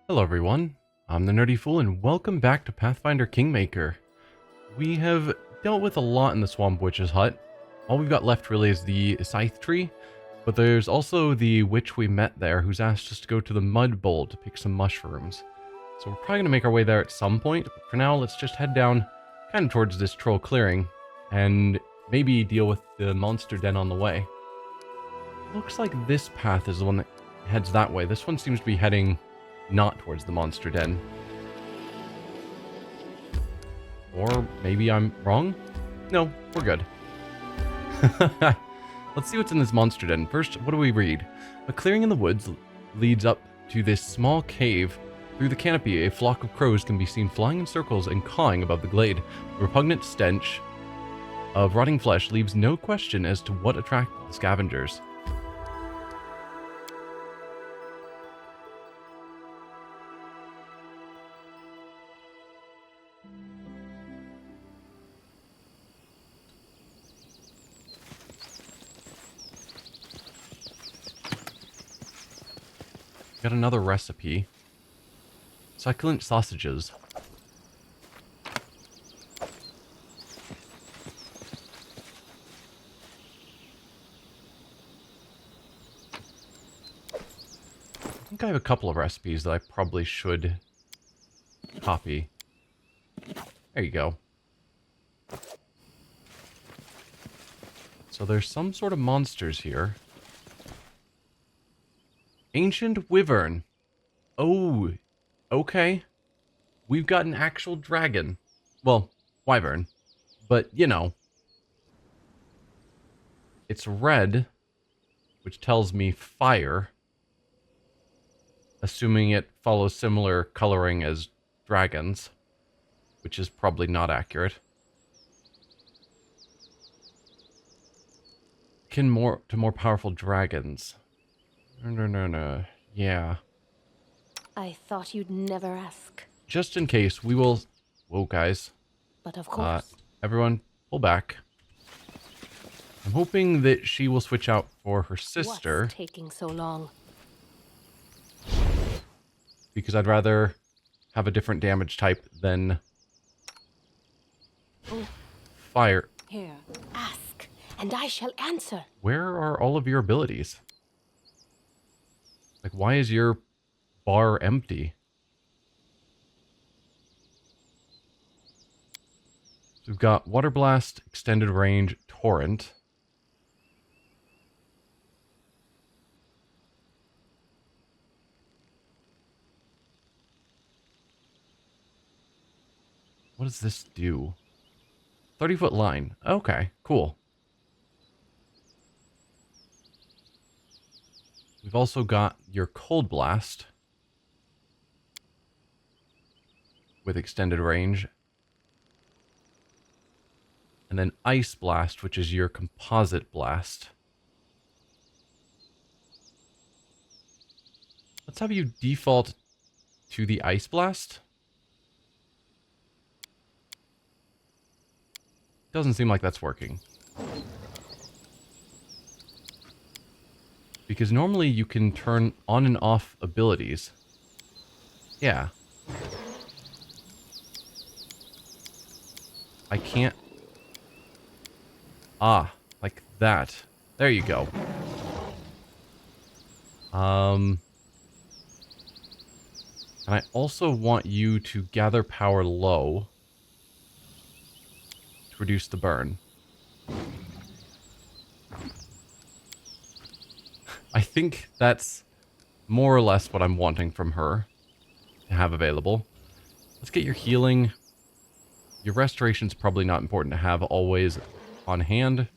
Hello everyone, I'm the Nerdy Fool and welcome back to Pathfinder Kingmaker. We have dealt with a lot in the Swamp Witch's hut. All we've got left really is the Scythe tree, but there's also the witch we met there who's asked us to go to the Mud Bowl to pick some mushrooms. So we're probably going to make our way there at some point, but for now let's just head down kind of towards this troll clearing and maybe deal with the monster den on the way. Looks like this path is the one that heads that way. This one seems to be heading not towards the monster den. Or maybe I'm wrong? No, we're good. Let's see what's in this monster den. First, what do we read? A clearing in the woods leads up to this small cave. Through the canopy, a flock of crows can be seen flying in circles and cawing above the glade. The repugnant stench of rotting flesh leaves no question as to what attracted the scavengers. Got another recipe. Succulent sausages. I think I have a couple of recipes that I probably should copy. There you go. So there's some sort of monsters here. Ancient Wyvern. Oh, okay. We've got an actual dragon. Well, wyvern. But, you know. It's red, which tells me fire. Assuming it follows similar coloring as dragons, which is probably not accurate. Akin more to more powerful dragons. No. Yeah. I thought you'd never ask. Just in case, we will... Whoa, guys. But of course. Everyone, pull back. I'm hoping that she will switch out for her sister. What's taking so long? Because I'd rather have a different damage type than... fire. Here, ask, and I shall answer. Where are all of your abilities? Like, why is your bar empty? So we've got Water Blast, Extended Range, Torrent. What does this do? 30-foot line. Okay, cool. We've also got your Cold Blast with extended range. And then Ice Blast, which is your composite blast. Let's have you default to the Ice Blast. Doesn't seem like that's working. Because normally you can turn on and off abilities. Yeah. I can't... Ah, like that. There you go. And I also want you to gather power low to reduce the burn. I think that's more or less what I'm wanting from her to have available. Let's get your healing. Your restoration's probably not important to have always on hand.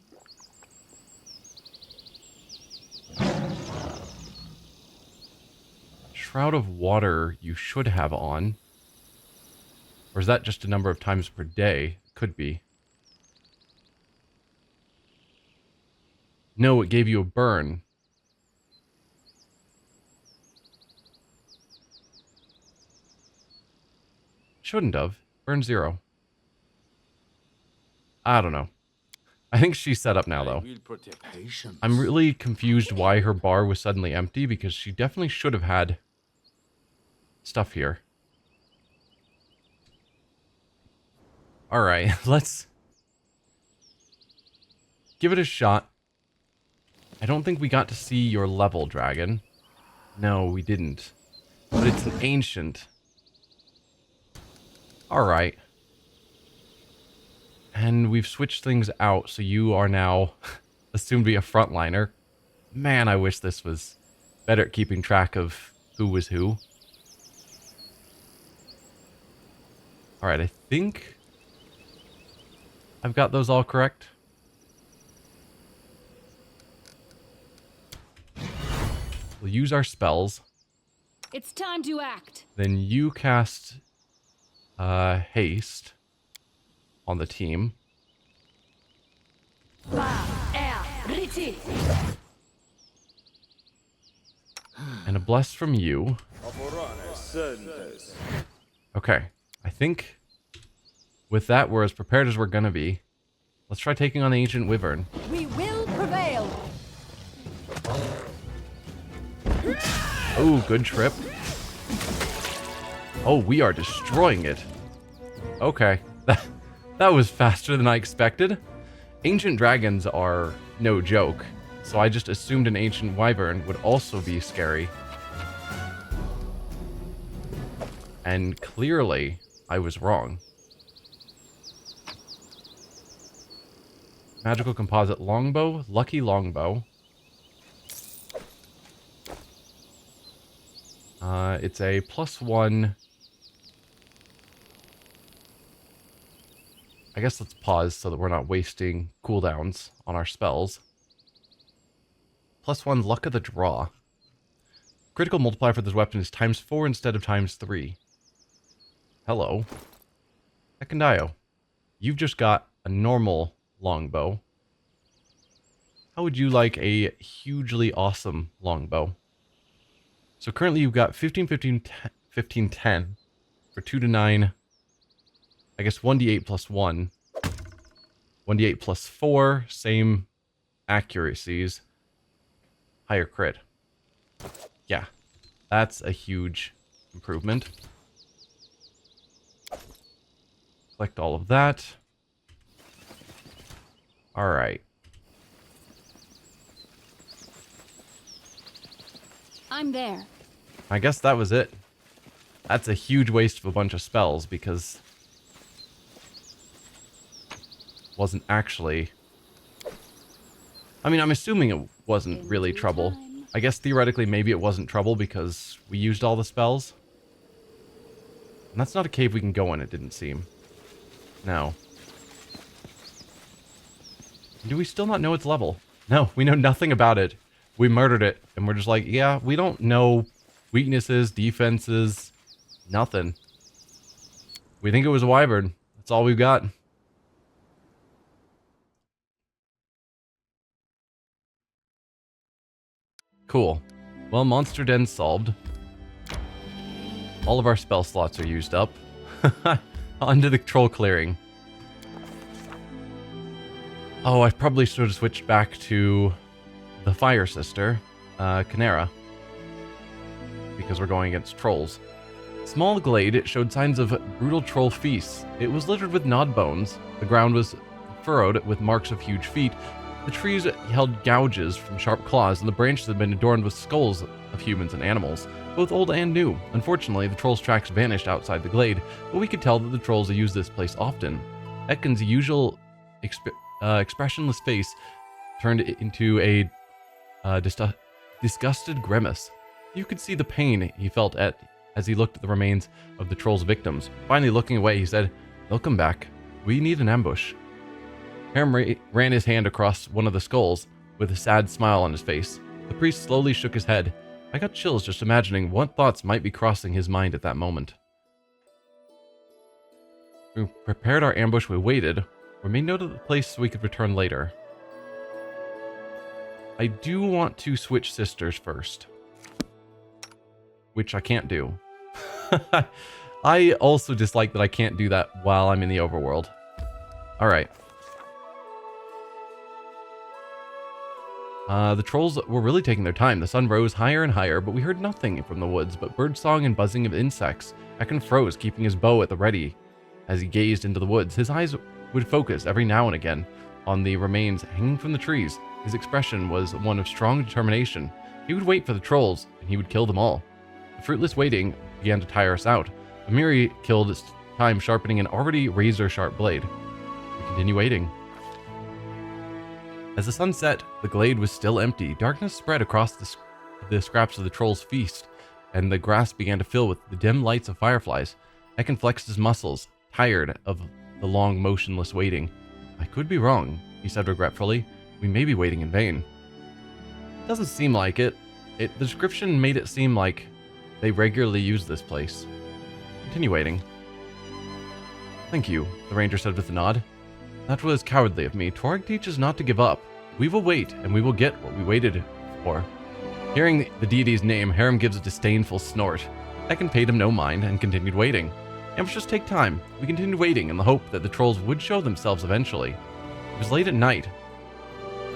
Shroud of Water you should have on. Or is that just a number of times per day? Could be. No, it gave you a burn. Shouldn't have. Burn 0. I don't know. I think she's set up now, though. I'm really confused why her bar was suddenly empty, because she definitely should have had stuff here. Alright, let's give it a shot. I don't think we got to see your level, dragon. No, we didn't. But it's an ancient. Alright. And we've switched things out, so you are now assumed to be a frontliner. Man, I wish this was better at keeping track of who was who. Alright, I think I've got those all correct. We'll use our spells. It's time to act. Then you cast haste on the team. And a bless from you. Okay, I think with that we're as prepared as we're gonna be. Let's try taking on the ancient wyvern. We will prevail. Oh, good trip. Oh, we are destroying it. Okay, that was faster than I expected. Ancient dragons are no joke, so I just assumed an ancient wyvern would also be scary. And clearly, I was wrong. Magical composite longbow, lucky longbow. It's a +1. I guess let's pause so that we're not wasting cooldowns on our spells. +1 luck of the draw. Critical multiplier for this weapon is ×4 instead of ×3. Hello. Ekandio, you've just got a normal longbow. How would you like a hugely awesome longbow? So currently you've got 15, 15, 15, 10 for 2 to 9. I guess 1d8 plus 1. 1d8 plus 4, same accuracies. Higher crit. Yeah, that's a huge improvement. Collect all of that. Alright. I'm there. I guess that was it. That's a huge waste of a bunch of spells because wasn't actually... I mean, I'm assuming it wasn't really trouble. I guess theoretically maybe it wasn't trouble because we used all the spells. And that's not a cave we can go in, it didn't seem. No. Do we still not know its level? No, we know nothing about it. We murdered it, and we're just like, yeah, we don't know weaknesses, defenses, nothing. We think it was a wyvern. That's all we've got. Cool. Well, monster den solved. All of our spell slots are used up. Onto the troll clearing. Oh, I probably should have switched back to the fire sister, Canera, because we're going against trolls. Small glade, it showed signs of brutal troll feasts. It was littered with gnawed bones. The ground was furrowed with marks of huge feet. The trees held gouges from sharp claws, and the branches had been adorned with skulls of humans and animals, both old and new. Unfortunately, the trolls' tracks vanished outside the glade, but we could tell that the trolls used this place often. Ekken's usual expressionless face turned into a disgusted grimace. You could see the pain he felt as he looked at the remains of the troll's victims. Finally, looking away, he said, "They'll come back. We need an ambush." Harem ran his hand across one of the skulls with a sad smile on his face. The priest slowly shook his head. I got chills just imagining what thoughts might be crossing his mind at that moment. We prepared our ambush. We waited. We made note of the place so we could return later. I do want to switch sisters first, which I can't do. I also dislike that I can't do that while I'm in the overworld. Alright. The trolls were really taking their time. The sun rose higher and higher, but we heard nothing from the woods but birdsong and buzzing of insects. Ekon froze, keeping his bow at the ready as he gazed into the woods. His eyes would focus every now and again on the remains hanging from the trees. His expression was one of strong determination. He would wait for the trolls, and he would kill them all. The fruitless waiting began to tire us out. Amiri killed its time sharpening an already razor-sharp blade. We continue waiting. As the sun set, the glade was still empty. Darkness spread across the scraps of the troll's feast, and the grass began to fill with the dim lights of fireflies. Ekon flexed his muscles, tired of the long, motionless waiting. I could be wrong, he said regretfully. We may be waiting in vain. Doesn't seem like it. The description made it seem like they regularly use this place. Continue waiting. Thank you, the ranger said with a nod. That was cowardly of me. Torg teaches not to give up. We will wait, and we will get what we waited for. Hearing the deity's name, Harem gives a disdainful snort. Ekon paid him no mind and continued waiting. Ambushes take time. We continued waiting in the hope that the trolls would show themselves eventually. It was late at night.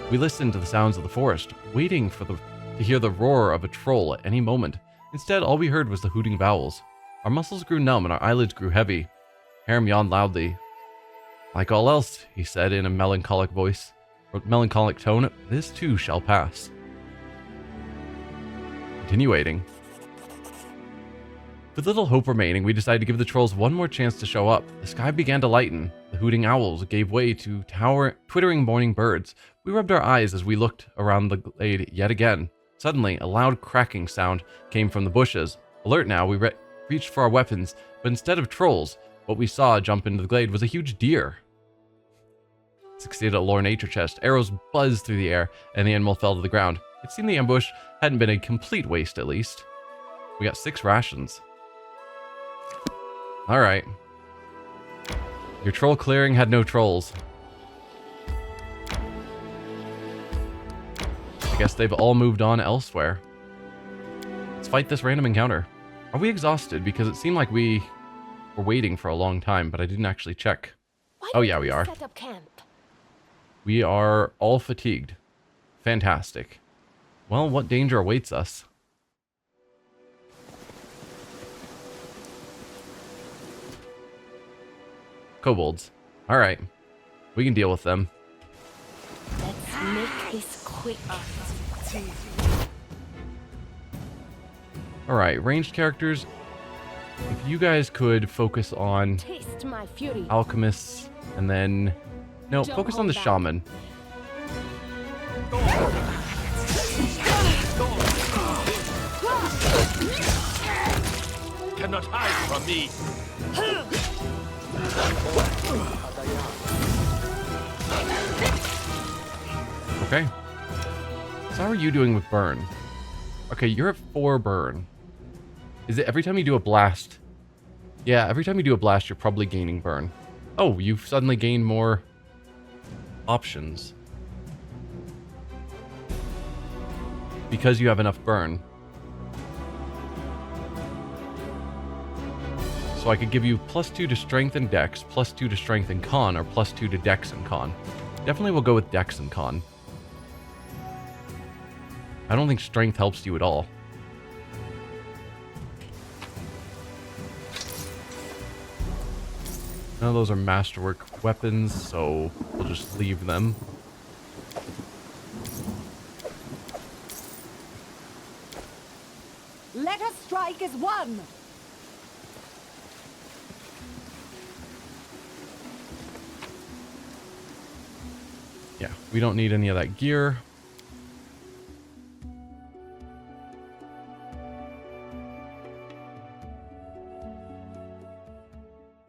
We listened to the sounds of the forest, waiting to hear the roar of a troll at any moment. Instead, all we heard was the hooting of owls. Our muscles grew numb and our eyelids grew heavy. Harem yawned loudly. Like all else, he said in a melancholic tone, this too shall pass. Continue waiting. With little hope remaining, we decided to give the trolls one more chance to show up. The sky began to lighten. The hooting owls gave way to twittering morning birds. We rubbed our eyes as we looked around the glade yet again. Suddenly, a loud cracking sound came from the bushes. Alert now, we reached for our weapons, but instead of trolls, what we saw jump into the glade was a huge deer. Succeeded a lore nature chest. Arrows buzzed through the air, and the animal fell to the ground. It seemed the ambush hadn't been a complete waste, at least. We got 6 rations. Alright. Your troll clearing had no trolls. I guess they've all moved on elsewhere. Let's fight this random encounter. Are we exhausted? Because it seemed like we were waiting for a long time, but I didn't actually check. Oh yeah, we are. Set up camp? We are all fatigued. Fantastic. Well, what danger awaits us? Kobolds. Alright. We can deal with them. Let's make this quick. Alright, ranged characters. If you guys could focus on Taste my fury. alchemists, and then... No, Don't focus on the hold back. shaman. Cannot hide from me. Okay. So how are you doing with burn? Okay, you're at 4 burn. Is it every time you do a blast? Yeah, every time you do a blast, you're probably gaining burn. Oh, you've suddenly gained more options. Because you have enough burn. So I could give you +2 to strength and dex, +2 to strength and con, or +2 to dex and con. Definitely we'll go with dex and con. I don't think strength helps you at all. None of those are masterwork weapons, so we'll just leave them. Let us strike as one! Yeah, we don't need any of that gear.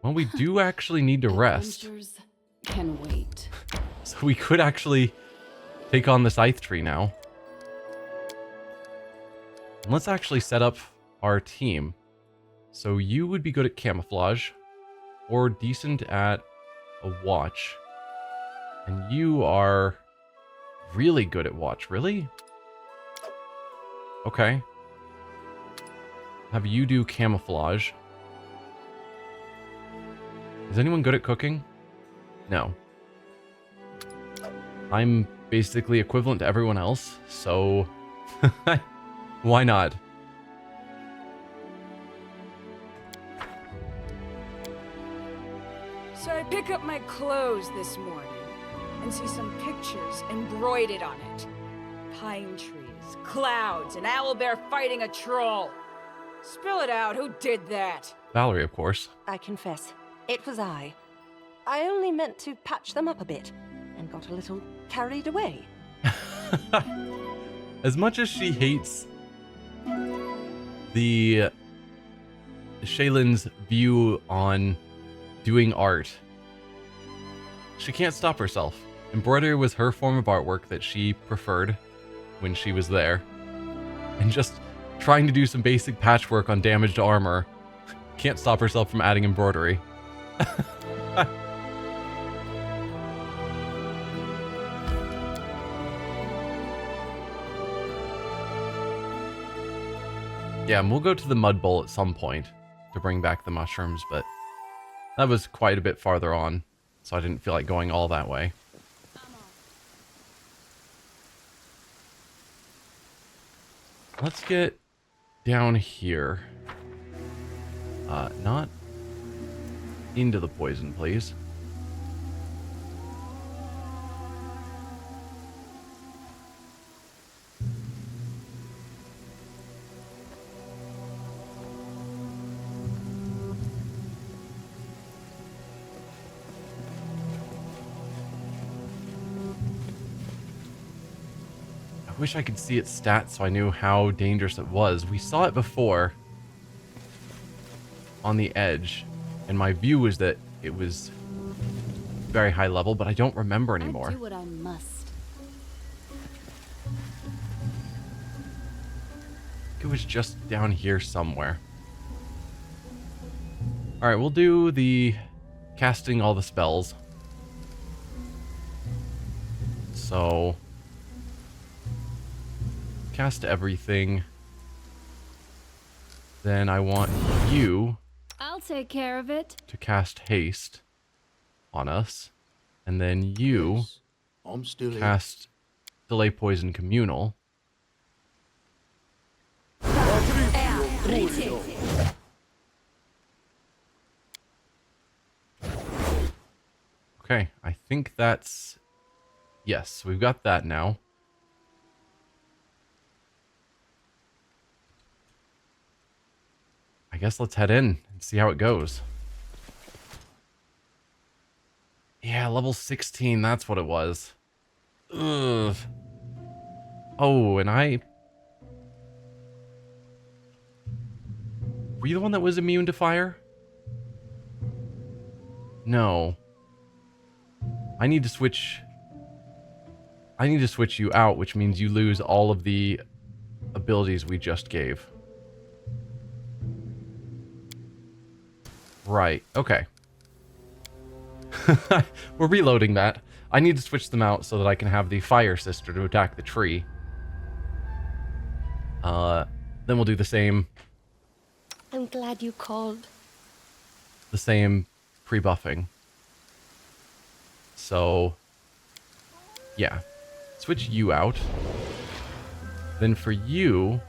Well, we do actually need to rest. Adventures can wait. So we could actually take on the Scythe tree now. And let's actually set up our team. So you would be good at camouflage, or decent at a watch. And you are really good at watch. Really? Okay. Have you do camouflage. Is anyone good at cooking? No. I'm basically equivalent to everyone else, so why not? So I pick up my clothes this morning and see some pictures embroidered on it. Pine trees, clouds, an owlbear fighting a troll. Spill it out, who did that? Valerie, of course. I confess, it was I. I only meant to patch them up a bit, and got a little carried away. As much as she hates the Shaylin's view on doing art, she can't stop herself. Embroidery was her form of artwork that she preferred when she was there. And just trying to do some basic patchwork on damaged armor, can't stop herself from adding embroidery. Yeah, and we'll go to the mud bowl at some point to bring back the mushrooms, but that was quite a bit farther on, so I didn't feel like going all that way. Let's get down here. Not into the poison, please. I wish I could see its stats so I knew how dangerous it was. We saw it before on the edge, and my view was that it was very high level, but I don't remember anymore. I do what I must. It was just down here somewhere. Alright, we'll do the casting all the spells. So cast everything. Then I want you I'll take care of it. to cast haste on us. And then you Yes, I'm still here. cast delay poison communal. Okay, I think that's... Yes, we've got that now. I guess let's head in and see how it goes. Yeah, level 16, that's what it was. Ugh. Oh, and I... Were you the one that was immune to fire? No. I need to switch you out, which means you lose all of the abilities we just gave. Right, okay. We're reloading that. I need to switch them out so that I can have the fire sister to attack the tree. Then we'll do the same I'm glad you called. pre-buffing. So, yeah. Switch you out. Then for you,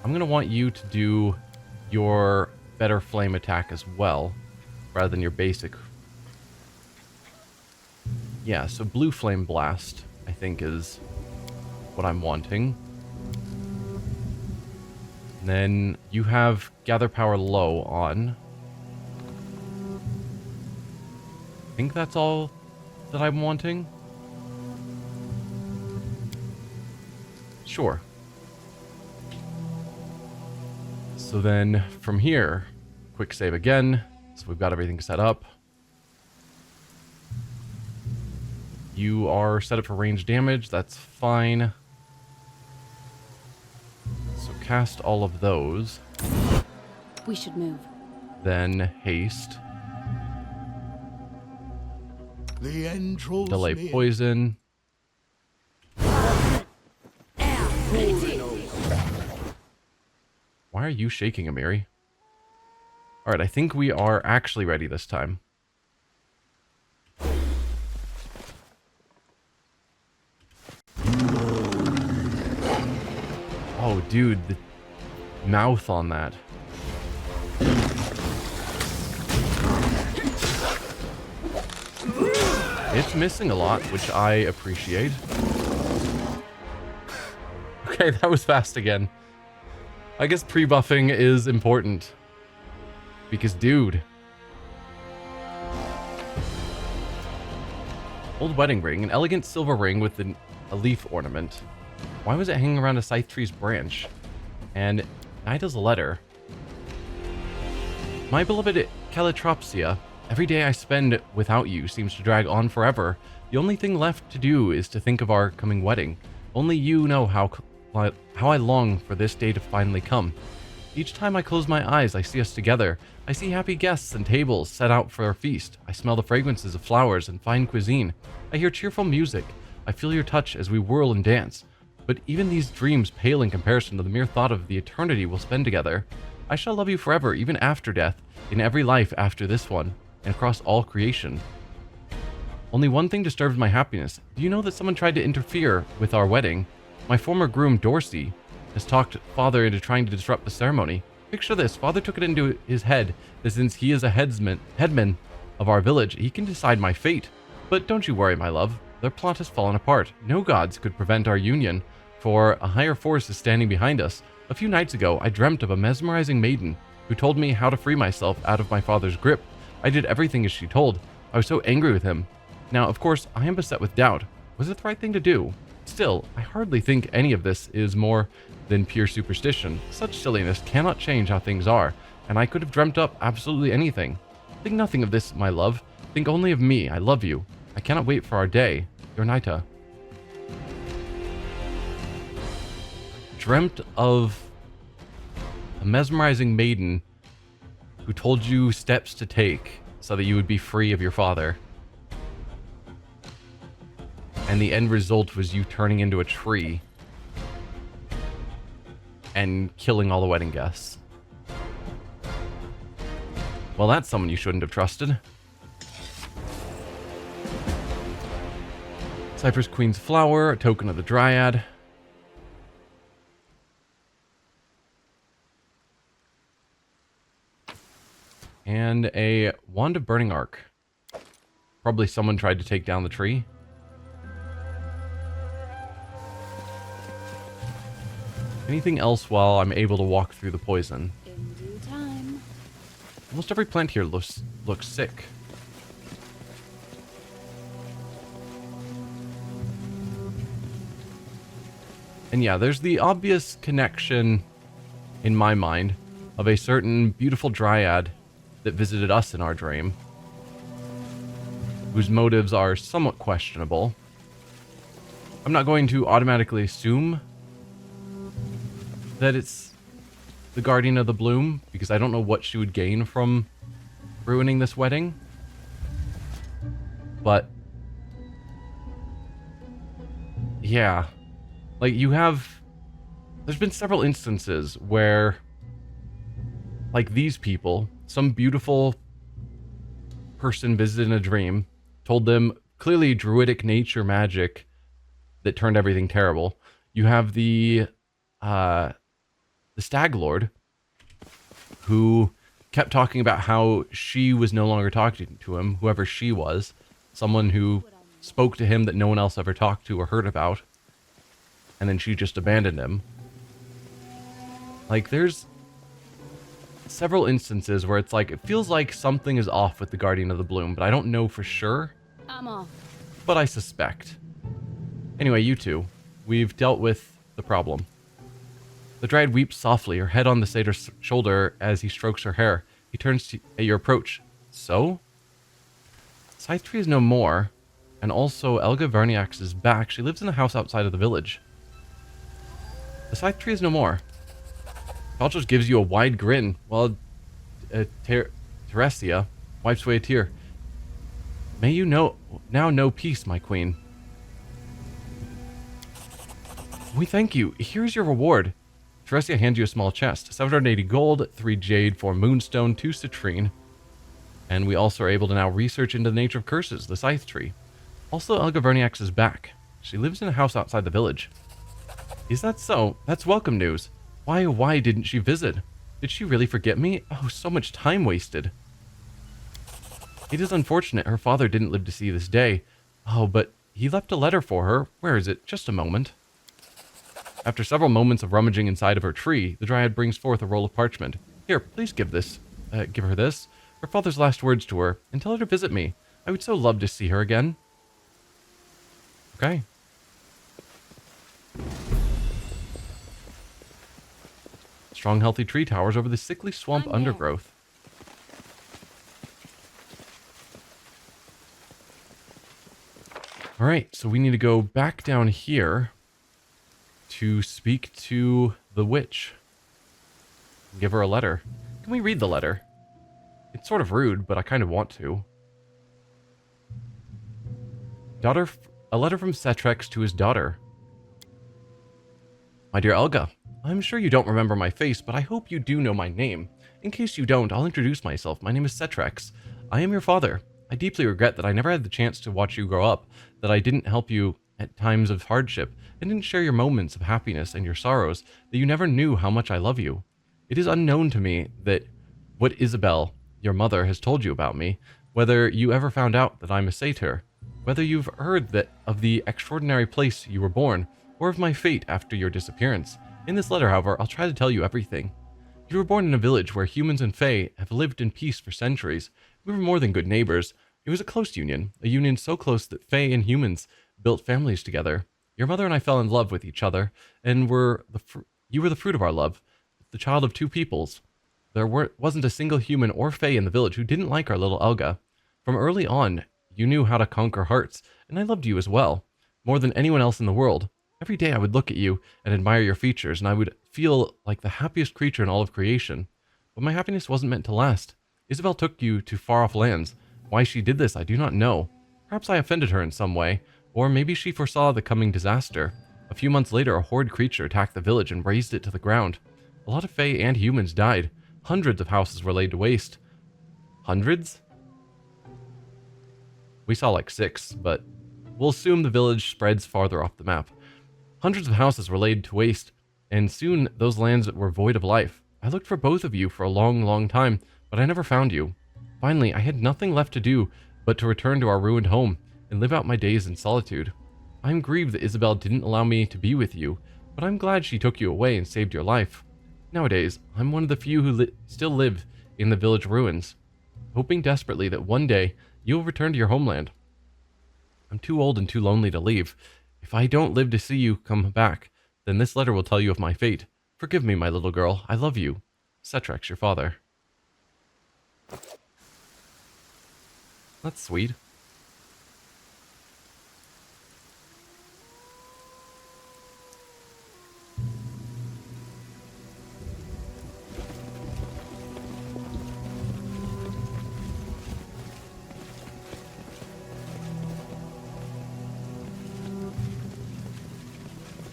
I'm going to want you to do your better flame attack as well, rather than your basic. Yeah, so blue flame blast, I think, is what I'm wanting. And then you have gather power low on. I think that's all that I'm wanting. Sure. So then from here, quick save again. So we've got everything set up. You are set up for range damage. That's fine. So cast all of those. We should move. Then haste. The end draws Delay near. poison. Why are you shaking, Amiri? Alright, I think we are actually ready this time. dude, the mouth on that. It's missing a lot, which I appreciate. Okay, that was fast again. I guess pre-buffing is important. Because, dude. Old wedding ring, an elegant silver ring with a leaf ornament. Why was it hanging around a scythe tree's branch? And Nida's letter. My beloved Calitropsia, every day I spend without you seems to drag on forever. The only thing left to do is to think of our coming wedding. Only you know how I long for this day to finally come. Each time I close my eyes, I see us together. I see happy guests and tables set out for our feast. I smell the fragrances of flowers and fine cuisine. I hear cheerful music. I feel your touch as we whirl and dance. But even these dreams pale in comparison to the mere thought of the eternity we'll spend together. I shall love you forever, even after death, in every life after this one, and across all creation. Only one thing disturbs my happiness. Do you know that someone tried to interfere with our wedding? My former groom, Dorsey, has talked Father into trying to disrupt the ceremony. Picture this, Father took it into his head that since he is a headman of our village, he can decide my fate. But don't you worry, my love. Their plot has fallen apart. No gods could prevent our union, for a higher force is standing behind us. A few nights ago, I dreamt of a mesmerizing maiden who told me how to free myself out of my father's grip. I did everything as she told. I was so angry with him. Now, of course, I am beset with doubt. Was it the right thing to do? Still, I hardly think any of this is more than pure superstition. Such silliness cannot change how things are, and I could have dreamt up absolutely anything. Think nothing of this, my love. Think only of me. I love you. I cannot wait for our day. Your Nita. Dreamt of a mesmerizing maiden who told you steps to take so that you would be free of your father. And the end result was you turning into a tree and killing all the wedding guests. Well, that's someone you shouldn't have trusted. Cypress Queen's Flower, a token of the Dryad. And a Wand of Burning Arc. Probably someone tried to take down the tree. Anything else while I'm able to walk through the poison? In due time. Almost every plant here looks sick. And yeah, there's the obvious connection in my mind of a certain beautiful dryad that visited us in our dream, whose motives are somewhat questionable. I'm not going to automatically assume that it's the Guardian of the Bloom, because I don't know what she would gain from ruining this wedding. But yeah, like there's been several instances where, like, these people, some beautiful person visited in a dream, told them clearly druidic nature magic that turned everything terrible. You have the Stag Lord, who kept talking about how she was no longer talking to him, whoever she was, someone who spoke to him that no one else ever talked to or heard about, and then she just abandoned him. Like, there's several instances where it's like, it feels like something is off with the Guardian of the Bloom, but I don't know for sure. I'm off. But I suspect. Anyway, you two, we've dealt with the problem. The Dryad weeps softly, her head on the satyr's shoulder as he strokes her hair. He turns at your approach. So? Scythe Tree is no more, and also Elga Verniax is back. She lives in a house outside of the village. The Scythe Tree is no more. Falchos gives you a wide grin, while Teresia wipes away a tear. May you now know peace, my queen. We thank you. Here's your reward. Teresia hands you a small chest. 780 gold, 3 jade, 4 moonstone, 2 citrine. And we also are able to now research into the nature of curses, the Scythe Tree. Also, Elga Verniax is back. She lives in a house outside the village. Is that so? That's welcome news. Why didn't she visit? Did she really forget me? Oh, so much time wasted. It is unfortunate her father didn't live to see this day. Oh, but he left a letter for her. Where is it? Just a moment. After several moments of rummaging inside of her tree, the dryad brings forth a roll of parchment. Here, please give her this. Her father's last words to her, and tell her to visit me. I would so love to see her again. Okay. Strong, healthy tree towers over the sickly swamp I'm here. undergrowth. Alright, so we need to go back down here to speak to the witch. Give her a letter. Can we read the letter? It's sort of rude, but I kind of want to. A letter from Setrex to his daughter. My dear Elga, I'm sure you don't remember my face, but I hope you do know my name. In case you don't, I'll introduce myself. My name is Setrex. I am your father. I deeply regret that I never had the chance to watch you grow up, that I didn't help you at times of hardship, and didn't share your moments of happiness and your sorrows, that you never knew how much I love you. It is unknown to me that what Isabel, your mother, has told you about me, whether you ever found out that I'm a satyr, whether you've heard that of the extraordinary place you were born, or of my fate after your disappearance. In this letter, however, I'll try to tell you everything. You were born in a village where humans and fae have lived in peace for centuries. We were more than good neighbors. It was a close union, a union so close that fae and humans built families together. Your mother and I fell in love with each other, and you were the fruit of our love, the child of two peoples. There wasn't a single human or fae in the village who didn't like our little Elga. From early on, you knew how to conquer hearts, and I loved you as well, more than anyone else in the world. Every day I would look at you and admire your features, and I would feel like the happiest creature in all of creation. But my happiness wasn't meant to last. Isabel took you to far-off lands. Why she did this, I do not know. Perhaps I offended her in some way, or maybe she foresaw the coming disaster. A few months later, a horrid creature attacked the village and razed it to the ground. A lot of fae and humans died. Hundreds of houses were laid to waste. Hundreds? We saw like 6, but we'll assume the village spreads farther off the map. Hundreds of houses were laid to waste, and soon those lands were void of life. I looked for both of you for a long, long time, but I never found you. Finally, I had nothing left to do but to return to our ruined home and live out my days in solitude. I am grieved that Isabel didn't allow me to be with you, but I'm glad she took you away and saved your life. Nowadays, I'm one of the few who still live in the village ruins, hoping desperately that one day you'll return to your homeland. I'm too old and too lonely to leave. If I don't live to see you come back, then this letter will tell you of my fate. Forgive me, my little girl. I love you. Setrex, your father. That's sweet.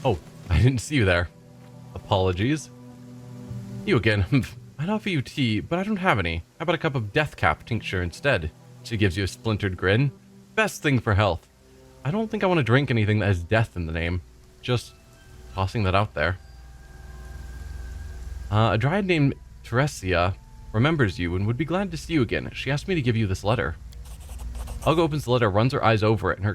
Oh, I didn't see you there. Apologies. You again. I'd offer you tea, but I don't have any. How about a cup of death cap tincture instead? She gives you a splintered grin. Best thing for health. I don't think I want to drink anything that has death in the name. Just tossing that out there. A dryad named Teresia remembers you and would be glad to see you again. She asked me to give you this letter. Helga opens the letter, runs her eyes over it, and her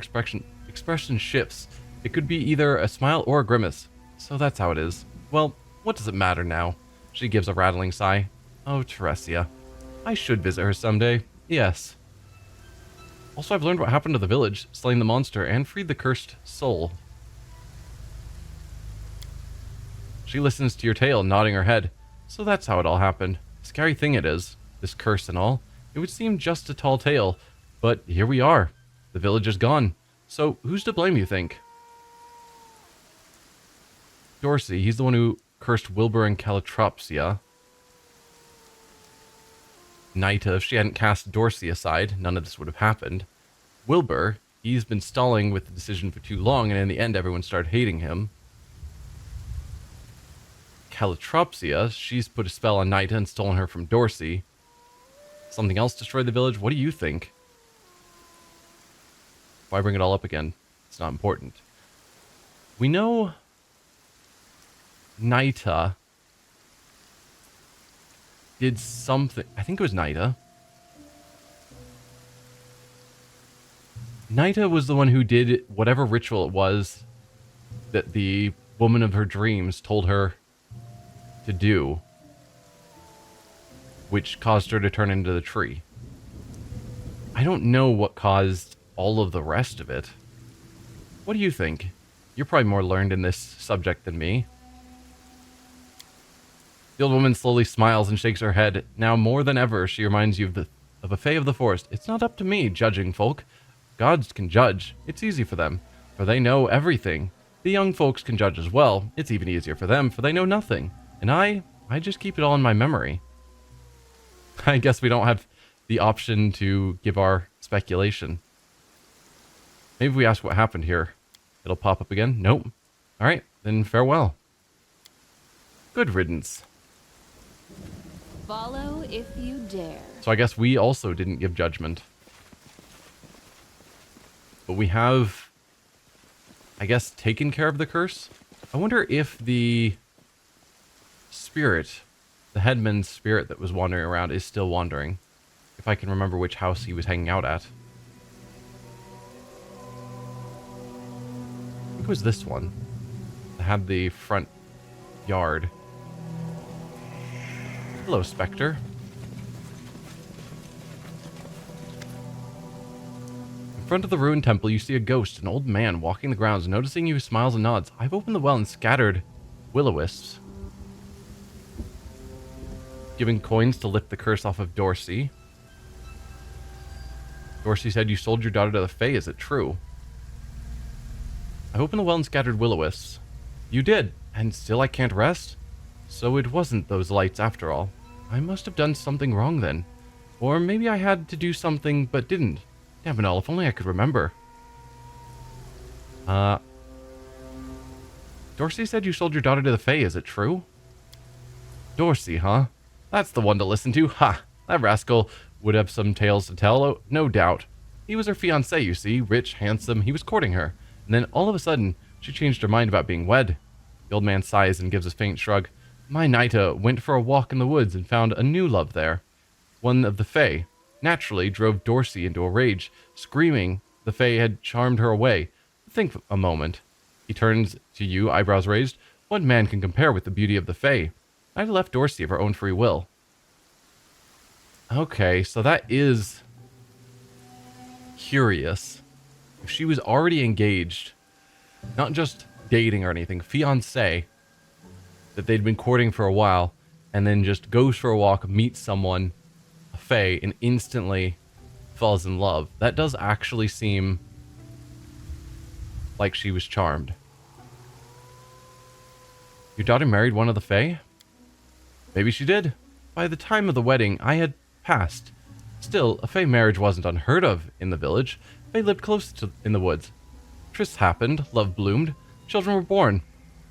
expression shifts. It could be either a smile or a grimace. So that's how it is. Well, what does it matter now? She gives a rattling sigh. Oh, Teresia. I should visit her someday. Yes. Also, I've learned what happened to the village, slaying the monster, and freed the cursed soul. She listens to your tale, nodding her head. So that's how it all happened. Scary thing it is, this curse and all. It would seem just a tall tale, but here we are. The village is gone. So who's to blame, you think? Dorsey, he's the one who cursed Wilbur and Calotropsia. Nita, if she hadn't cast Dorsey aside, none of this would have happened. Wilbur, he's been stalling with the decision for too long, and in the end everyone started hating him. Calotropsia, she's put a spell on Nita and stolen her from Dorsey. Something else destroyed the village? What do you think? Why bring it all up again? It's not important. We know Nita did something. I think it was Nida. Nida was the one who did whatever ritual it was that the woman of her dreams told her to do, which caused her to turn into the tree. I don't know what caused all of the rest of it. What do you think? You're probably more learned in this subject than me. The old woman slowly smiles and shakes her head. Now more than ever, she reminds you of a fae of the forest. It's not up to me, judging folk. Gods can judge. It's easy for them, for they know everything. The young folks can judge as well. It's even easier for them, for they know nothing. And I just keep it all in my memory. I guess we don't have the option to give our speculation. Maybe if we ask what happened here, it'll pop up again. Nope. All right, then farewell. Good riddance. Follow if you dare. So I guess we also didn't give judgment. But we have, I guess, taken care of the curse. I wonder if the spirit, the headman's spirit that was wandering around, is still wandering. If I can remember which house he was hanging out at. I think it was this one. That had the front yard. Hello, Spectre. In front of the ruined temple, you see a ghost, an old man walking the grounds. Noticing you, he smiles and nods. I've opened the well and scattered will-o-wisps, giving coins to lift the curse off of Dorsey. Dorsey said you sold your daughter to the Fae. Is it true? I opened the well and scattered will-o-wisps. You did, and still I can't rest? So it wasn't those lights after all. I must have done something wrong then. Or maybe I had to do something but didn't. Damn it all, if only I could remember. Dorsey said you sold your daughter to the Fae. Is it true? Dorsey, huh? That's the one to listen to. Ha! That rascal would have some tales to tell, oh, no doubt. He was her fiancé, you see. Rich, handsome, he was courting her. And then all of a sudden, she changed her mind about being wed. The old man sighs and gives a faint shrug. My Nida went for a walk in the woods and found a new love there. One of the Fae. Naturally drove Dorsey into a rage, screaming the Fae had charmed her away. Think a moment. He turns to you, eyebrows raised. What man can compare with the beauty of the Fae? I left Dorsey of her own free will. Okay, so that is curious. If she was already engaged, not just dating or anything, fiancé, that they'd been courting for a while, and then just goes for a walk, meets someone, a Fae, and instantly falls in love. That does actually seem like she was charmed. Your daughter married one of the Fae? Maybe she did. By the time of the wedding, I had passed. Still, a Fae marriage wasn't unheard of in the village. Fae lived close to in the woods. Trysts happened, love bloomed, children were born.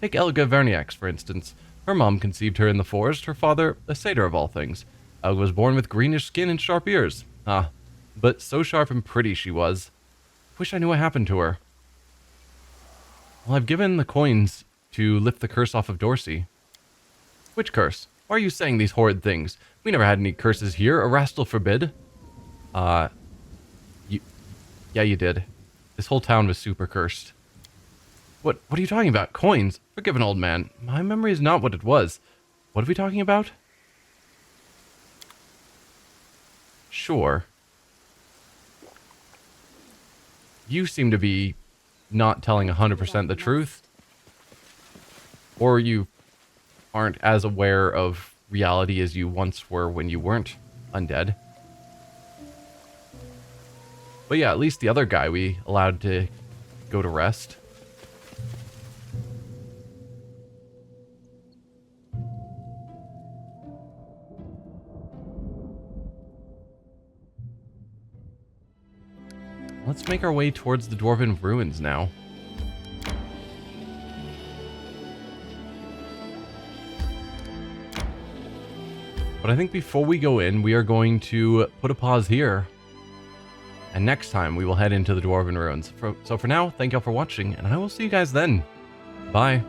Take Elga Verniax, for instance. Her mom conceived her in the forest, her father a satyr of all things. Elga was born with greenish skin and sharp ears. Ah, but so sharp and pretty she was. Wish I knew what happened to her. Well, I've given the coins to lift the curse off of Dorsey. Which curse? Why are you saying these horrid things? We never had any curses here. Erastil forbid. Yeah, you did. This whole town was super cursed. What are you talking about? Coins? Forgive an old man. My memory is not what it was. What are we talking about? Sure. You seem to be not telling 100% the truth. Or you aren't as aware of reality as you once were when you weren't undead. But yeah, at least the other guy we allowed to go to rest. Let's make our way towards the Dwarven ruins now. But I think before we go in, we are going to put a pause here. And next time, we will head into the Dwarven ruins. So for now, thank y'all for watching, and I will see you guys then. Bye.